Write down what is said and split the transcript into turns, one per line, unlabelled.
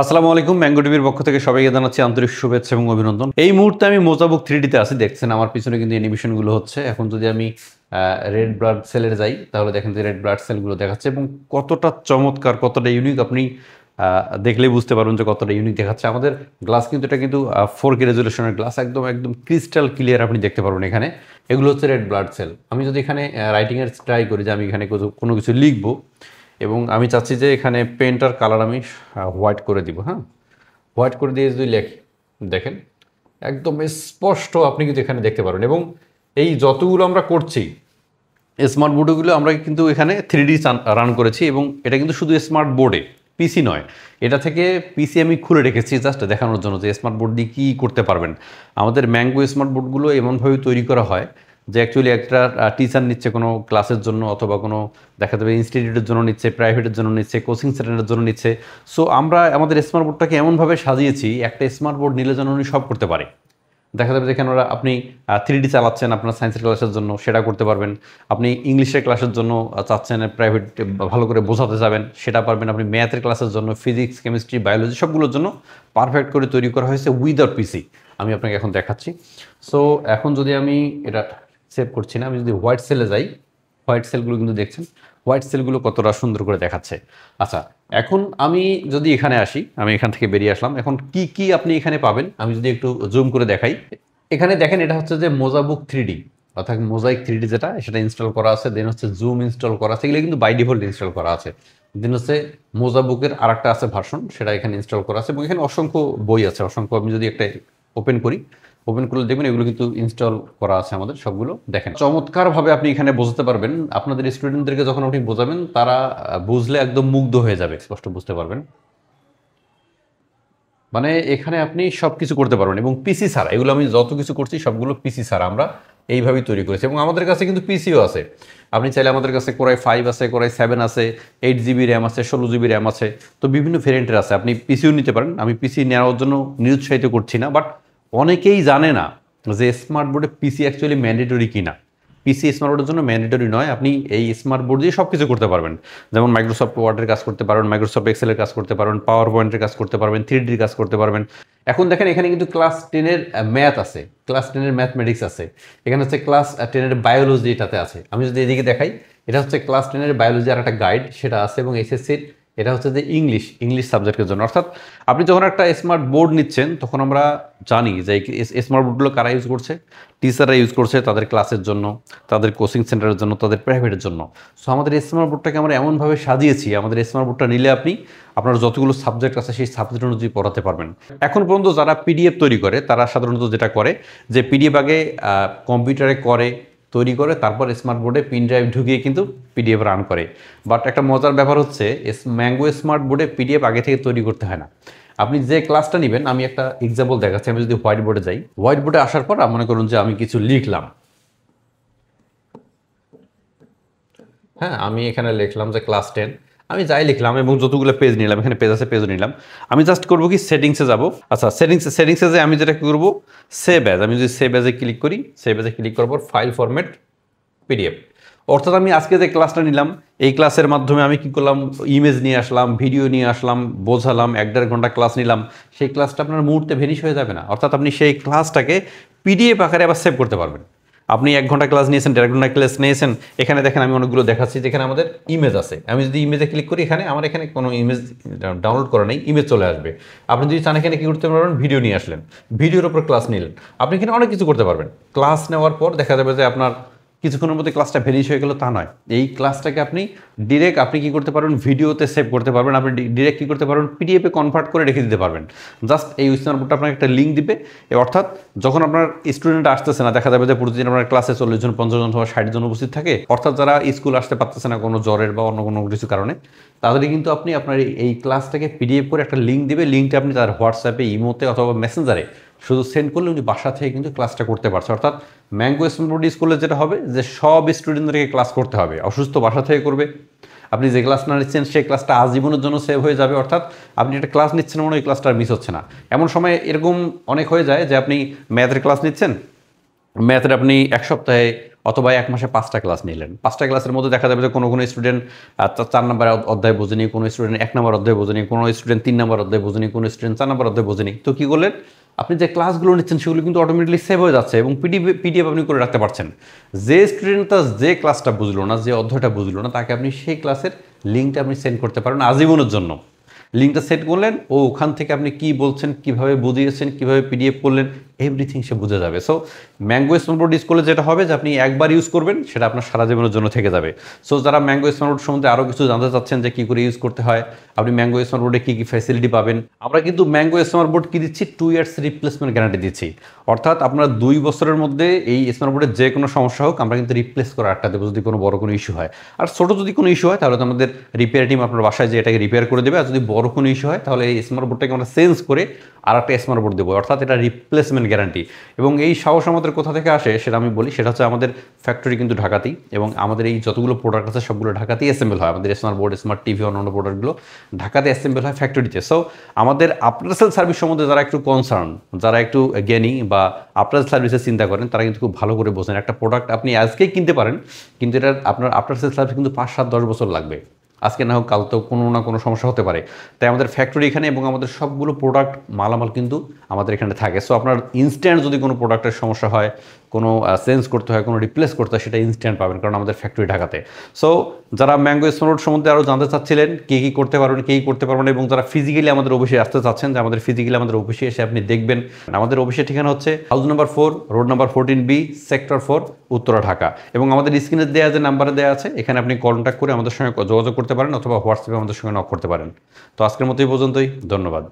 আসসালামু আলাইকুম, ম্যাঙ্গো টিভির পক্ষ থেকে সবাইকে জানাচ্ছি আন্তরিক শুভেচ্ছা এবং অভিনন্দন। এই মুহূর্তে আমি মোজাবুক 3Dতে আছি, দেখছেন আমার পিছনে কিন্তু অ্যানিমেশনগুলো হচ্ছে। এখন যদি আমি রেড ব্লাড সেলের যাই তাহলে দেখেন যে রেড ব্লাড সেলগুলো দেখাচ্ছে এবং কতটা চমৎকার, কতটা ইউনিক আপনি দেখলেই বুঝতে পারবেন যে কতটা ইউনিক দেখাচ্ছে। আমাদের গ্লাস কিন্তু এটা কিন্তু 4K রেজুলেশনের গ্লাস, একদম একদম ক্রিস্টাল ক্লিয়ার আপনি দেখতে পারবেন এখানে। এগুলো হচ্ছে রেড ব্লাড সেল। আমি যদি এখানে রাইটিংয়ের ট্রাই করি যে আমি এখানে কোনো কিছু লিখবো এবং আমি চাচ্ছি যে এখানে পেনটার কালার আমি হোয়াইট করে দিব। হ্যাঁ, হোয়াইট করে দিয়ে যদি লেখি দেখেন একদম স্পষ্ট আপনি কিন্তু এখানে দেখতে পারবেন। এবং এই যতগুলো আমরা করছি স্মার্ট বোর্ডগুলো আমরা কিন্তু এখানে 3D রান করেছি এবং এটা কিন্তু শুধু স্মার্ট বোর্ডে, পিসি নয়। এটা থেকে পিসি আমি খুলে রেখেছি জাস্ট দেখানোর জন্য যে স্মার্ট বোর্ড দিয়ে কী করতে পারবেন। আমাদের ম্যাঙ্গো স্মার্ট বোর্ডগুলো এমনভাবে তৈরি করা হয় যে অ্যাকচুয়ালি একটা টিচার নিচ্ছে কোনো ক্লাসের জন্য অথবা কোনো দেখা যাবে ইনস্টিটিউটের জন্য নিচ্ছে, প্রাইভেটের জন্য নিচ্ছে, কোচিং সেন্টারের জন্য নিচ্ছে। সো আমরা আমাদের স্মার্ট বোর্ডটাকে এমনভাবে সাজিয়েছি একটা স্মার্ট বোর্ড নিলে যেন উনি সব করতে পারে। দেখা যাবে যেখানে ওরা আপনি 3D চালাচ্ছেন আপনার সায়েন্সের ক্লাসের জন্য, সেটা করতে পারবেন। আপনি ইংলিশের ক্লাসের জন্য চাচ্ছেন প্রাইভেট ভালো করে বোঝাতে যাবেন, সেটা পারবেন। আপনি ম্যাথের ক্লাসের জন্য, ফিজিক্স, কেমিস্ট্রি, বায়োলজি সবগুলোর জন্য পারফেক্ট করে তৈরি করা হয়েছে উইদাউট পিসি। আমি আপনাকে এখন দেখাচ্ছি। সো এখন যদি আমি এটা সেভ করছি না, আমি যদি হোয়াইট সেলে যাই, হোয়াইট সেলগুলো কিন্তু দেখছেন হোয়াইট সেলগুলো কতটা সুন্দর করে দেখাচ্ছে। আচ্ছা, এখন আমি যদি এখানে আসি, আমি এখান থেকে বেরিয়ে আসলাম। এখন কি কি আপনি এখানে পাবেন আমি যদি একটু জুম করে দেখাই, এখানে দেখেন এটা হচ্ছে যে মোজাবুক 3D অর্থাৎ মোজাইক 3D যেটা, সেটা ইনস্টল করা আছে। দেন হচ্ছে জুম ইনস্টল করা আছে, এগুলো কিন্তু বাই ডিফল্ট ইনস্টল করা আছে। দেন হচ্ছে মোজাবুকের আর একটা আছে ভার্সন, সেটা এখানে ইনস্টল করা আছে এবং এখানে অসংখ্য বই আছে, অসংখ্য। আমি যদি একটা ওপেন করি, ওপেন করলে দেখবেন এগুলো কিন্তু ইনস্টল করা আছে আমাদের সবগুলো। দেখেন চমৎকারভাবে আপনি এখানে বোঝাতে পারবেন। আপনাদের স্টুডেন্টদেরকে যখন আপনি বোঝাবেন তারা বুঝলে একদম মুগ্ধ হয়ে যাবে, স্পষ্ট বুঝতে পারবেন। মানে এখানে আপনি সব কিছু করতে পারবেন এবং পিসি ছাড়া। এগুলো আমি যত কিছু করছি সবগুলো পিসি ছাড়া আমরা এইভাবেই তৈরি করেছি এবং আমাদের কাছে কিন্তু পিসিও আছে। আপনি চাইলে আমাদের কাছে কোরাই 5 আছে, কোরাই 7 আছে, 8GB র্যাম আছে, 16GB র্যাম আছে। তো বিভিন্ন ভেরিয়েন্টের আছে, আপনি পিসিও নিতে পারেন। আমি পিসি নেওয়ার জন্য নিরুৎসাহিত করছি না, বাট অনেকেই জানে না যে স্মার্ট বোর্ডে পিসি অ্যাকচুয়ালি ম্যান্ডেটরি কিনা। পিসি স্মার্ট বোর্ডের জন্য ম্যান্ডেটরি নয়, আপনি এই স্মার্ট বোর্ড দিয়ে সব কিছু করতে পারবেন। যেমন মাইক্রোসফট ওয়ার্ডের কাজ করতে পারবেন, মাইক্রোসফট এক্সেলের কাজ করতে পারবেন, পাওয়ার পয়েন্টের কাজ করতে পারবেন, 3Dর কাজ করতে পারবেন। এখন দেখেন এখানে কিন্তু ক্লাস 10-এর ম্যাথ আছে, ক্লাস 10-এর ম্যাথমেটিক্স আছে, এখানে হচ্ছে ক্লাস 10-এর বায়োলজি এটাতে আছে। আমি যদি এদিকে দেখাই, এটা হচ্ছে ক্লাস 10-এর বায়োলজি আর একটা গাইড সেটা আছে এবং এসএসসির এটা হচ্ছে যে ইংলিশ সাবজেক্টের জন্য। অর্থাৎ আপনি যখন একটা স্মার্ট বোর্ড নিচ্ছেন তখন আমরা জানি যে এই স্মার্ট বোর্ডগুলো কারা ইউজ করছে, টিচাররা ইউজ করছে তাদের ক্লাসের জন্য, তাদের কোচিং সেন্টারের জন্য, তাদের প্রাইভেটের জন্য। সো আমাদের স্মার্ট বোর্ডটাকে আমরা এমনভাবে সাজিয়েছি, আমাদের স্মার্ট বোর্ডটা নিলে আপনি আপনার যতগুলো সাবজেক্ট আছে সেই সাবজেক্ট অনুযায়ী পড়াতে পারবেন। এখন পর্যন্ত যারা পিডিএফ তৈরি করে তারা সাধারণত যেটা করে যে পিডিএফ আগে কম্পিউটারে তৈরি করে তারপর স্মার্ট বোর্ডে পিন ড্রাইভ ঢুকিয়ে কিন্তু পিডিএফ রান করে। বাট একটা মজার ব্যাপার হচ্ছে ম্যাঙ্গো স্মার্ট বোর্ডে পিডিএফ আগে থেকে তৈরি করতে হয় না। আপনি যে ক্লাসটা নেবেন, আমি একটা এক্সাম্পল দেখাচ্ছি। আমি যদি হোয়াইট বোর্ডে যাই, হোয়াইট বোর্ডে আসার পর মনে করুন যে আমি কিছু লিখলাম। হ্যাঁ, আমি এখানে লিখলাম যে ক্লাস 10, আমি যাই লিখলাম এবং যতগুলো পেজ নিলাম, এখানে পেজ আছে, পেজও নিলাম। আমি জাস্ট করবো কি সেটিংসে যাব। আচ্ছা, সেটিংসে যে আমি যেটা করবো সেভ অ্যাজ, আমি যদি সেভ অ্যাজে ক্লিক করি, সেভ অ্যাজে ক্লিক করার পর ফাইল ফরম্যাট পিডিএফ। অর্থাৎ আমি আজকে যে ক্লাসটা নিলাম এই ক্লাসের মাধ্যমে আমি কি করলাম, ইমেজ নিয়ে আসলাম, ভিডিও নিয়ে আসলাম, বোঝালাম, 1-1.5 ঘন্টা ক্লাস নিলাম। সেই ক্লাসটা আপনার মুহূর্তে ভেনিশ হয়ে যাবে না। অর্থাৎ আপনি সেই ক্লাসটাকে পিডিএফ আকারে আবার সেভ করতে পারবেন। আপনি 1 ঘন্টা ক্লাস নিয়েছেন, 1.5 ঘন্টা ক্লাস নিয়েছেন, এখানে দেখেন আমি অনেকগুলো দেখাচ্ছি যেখানে আমাদের ইমেজ আছে। আমি যদি ইমেজে ক্লিক করি, এখানে আমার এখানে কোনো ইমেজ ডাউনলোড করা নেই, ইমেজ চলে আসবে। আপনি যদি চান এখানে কী করতে পারবেন, ভিডিও নিয়ে আসলেন, ভিডিওর উপর ক্লাস নিলেন, আপনি এখানে অনেক কিছু করতে পারবেন। ক্লাস নেওয়ার পর দেখা যাবে যে আপনার কিছুক্ষণের মধ্যে ক্লাসটা ভেনিশ হয়ে গেল, তা নয়। এই ক্লাসটাকে আপনি ডিরেক্ট আপনি কী করতে পারবেন, ভিডিওতে সেভ করতে পারবেন। আপনি ডিরেক্ট কী করতে পারবেন, পিডিএফে কনভার্ট করে রেখে দিতে পারবেন। জাস্ট এই স্মার্ট বোর্ডটা আপনাকে একটা লিঙ্ক দিবে। অর্থাৎ যখন আপনার স্টুডেন্ট আসতেছে না, দেখা যাবে যে প্রতিদিন আপনার ক্লাসে 40 জন, 50 জন অথবা 60 জন উপস্থিত থাকে। অর্থাৎ যারা স্কুল আসতে পারতেছে না কোনো জ্বরের বা অন্য কোনো কিছু কারণে, তাদেরই কিন্তু আপনি আপনার এই ক্লাসটাকে পিডিএফ করে একটা লিঙ্ক দিবে। লিঙ্কটা আপনি তার হোয়াটসঅ্যাপে, ইমোতে অথবা মেসেঞ্জারে শুধু সেন্ড করলে উনি বাসা থেকে কিন্তু ক্লাসটা করতে পারছে। অর্থাৎ ম্যাঙ্গো স্মার্ট বোর্ড স্কুলে যেটা হবে যে সব স্টুডেন্টদেরকে ক্লাস করতে হবে, অসুস্থ বাসা থেকে করবে। আপনি যে ক্লাস না নিচ্ছেন সেই ক্লাসটা আজীবনের জন্য সেভ হয়ে যাবে। অর্থাৎ আপনি একটা ক্লাস নিচ্ছেন মানে ওই ক্লাসটা মিস হচ্ছে না। এমন সময় এরকম অনেক হয়ে যায় যে আপনি ম্যাথের ক্লাস নিচ্ছেন, ম্যাথের আপনি 1 সপ্তাহে অথবা 1 মাসে 5টা ক্লাস নিলেন, 5টা ক্লাসের মধ্যে দেখা যাবে যে কোনো স্টুডেন্ট 4 নম্বর অধ্যায় বোঝেনি, কোনো স্টুডেন্ট 1 নম্বর অধ্যায় বোঝেনি, কোনো স্টুডেন্ট 3 নম্বর অধ্যায় বোঝেনি, কোনো স্টুডেন্ট 4 নম্বর অধ্যায় বোঝেনি। তো কী করলেন, আপনি যে ক্লাসগুলো নিচ্ছেন সেগুলো কিন্তু অটোমেটিকলি সেভ হয়ে যাচ্ছে এবং পিডিএফ আপনি করে রাখতে পারছেন। যে স্টুডেন্ট তার যে ক্লাসটা বুঝলো না, যে অধ্যায়টা বুঝলো না, তাকে আপনি সেই ক্লাসের লিঙ্কটা আপনি সেন্ড করতে পারেন আজীবনের জন্য। লিঙ্কটা সেট করলেন, ও ওখান থেকে আপনি কি বলছেন, কিভাবে বুঝিয়েছেন, কিভাবে পিডিএফ করলেন, এভরিথিং সে বুঝে যাবে। So mango smart board use করলে যেটা হবে যে আপনি একবার ইউজ করবেন, সেটা আপনার সারা জীবনের জন্য থেকে যাবে। সো যারা ম্যাঙ্গো স্মার্ট বোর্ড সম্বন্ধে আরও কিছু জানতে চাচ্ছেন যে কী করে ইউজ করতে হয়, আপনি ম্যাঙ্গো স্মার্ট বোর্ডে কী কী ফ্যাসিলিটি পাবেন, আমরা কিন্তু ম্যাঙ্গো স্মার্ট বোর্ড কী দিচ্ছি, 2 ইয়ার্স রিপ্লেসমেন্ট গ্যারান্টি দিচ্ছি। অর্থাৎ আপনার 2 বছরের মধ্যে এই স্মার্ট বোর্ডের যে কোনো সমস্যা হোক, আমরা কিন্তু রিপ্লেস করে আটটা দেবো যদি কোনো বড় কোনো ইস্যু হয়। আর ছোটো যদি কোনো ইস্যু হয় তাহলে তো আমাদের রিপেয়ার টিম আপনার বাসায় যে এটাকে রিপেয়ার করে দেবে। আর যদি বড় কোনো ইস্যু হয় তাহলে এই স্মার্ট বোর্ডটাকে আমরা চেঞ্জ করে আর একটা স্মার্ট বোর্ড দেবো, অর্থাৎ এটা রিপ্লেসমেন্ট গ্যারান্টি। এবং এই সাহস আমাদের কোথা থেকে আসে সেটা আমি বলি, সেটা হচ্ছে আমাদের ফ্যাক্টরি কিন্তু ঢাকাতেই, এবং আমাদের এই যতগুলো প্রোডাক্ট আছে সবগুলো ঢাকাতেই অ্যাসেম্বল হয়। আমাদের স্মার্ট বোর্ড, স্মার্ট টিভি, অন্যান্য প্রোডাক্টগুলো ঢাকাতে অ্যাসেম্বল হয় ফ্যাক্টরিতে। সো আমাদের আফটার সেল সার্ভিস সম্বন্ধে যারা একটু কনসার্ন, যারা একটু জ্ঞানী বা আফটার সার্ভিসের চিন্তা করেন, তারা কিন্তু খুব ভালো করে বোঝেন। একটা প্রোডাক্ট আপনি আজকেই কিনতে পারেন, কিন্তু এটা আপনার আফটার সেল সার্ভিস কিন্তু 5, 7, 10 বছর লাগবে। আজকে না হোক কাল তো কোনো না কোনো সমস্যা হতে পারে। তাই আমাদের ফ্যাক্টরি এখানে এবং আমাদের সবগুলো প্রোডাক্ট মালামাল কিন্তু আমাদের এখানে থাকে। সো আপনার ইনস্ট্যান্ট যদি কোনো প্রোডাক্টের সমস্যা হয়, কোনো চেঞ্জ করতে হয়, কোনো রিপ্লেস করতে হয়, সেটা ইনস্ট্যান্ট পাবেন, কারণ আমাদের ফ্যাক্টরি ঢাকাতে। সো যারা ম্যাঙ্গো স্মার্ট বোর্ড সম্বন্ধে আরও জানতে চাচ্ছিলেন, কী কী করতে পারবেন, কী করতে পারবেন, এবং যারা ফিজিক্যালি আমাদের অফিসে আসতে চাচ্ছেন, যে আমাদের ফিজিক্যালি আমাদের অফিসে এসে আপনি দেখবেন, আমাদের অফিসের ঠিকানা হচ্ছে house number 4, road number 14B, sector 4, Uttara, Dhaka. এবং আমাদের স্ক্রিনে দেওয়া যে নাম্বারে দেওয়া আছে, এখানে আপনি কন্ট্যাক্ট করে আমাদের সঙ্গে যোগাযোগ করতে পারেন, অথবা হোয়াটসঅ্যাপে আমাদের সঙ্গে নক করতে পারেন। তো আজকের মতো এই পর্যন্তই, ধন্যবাদ।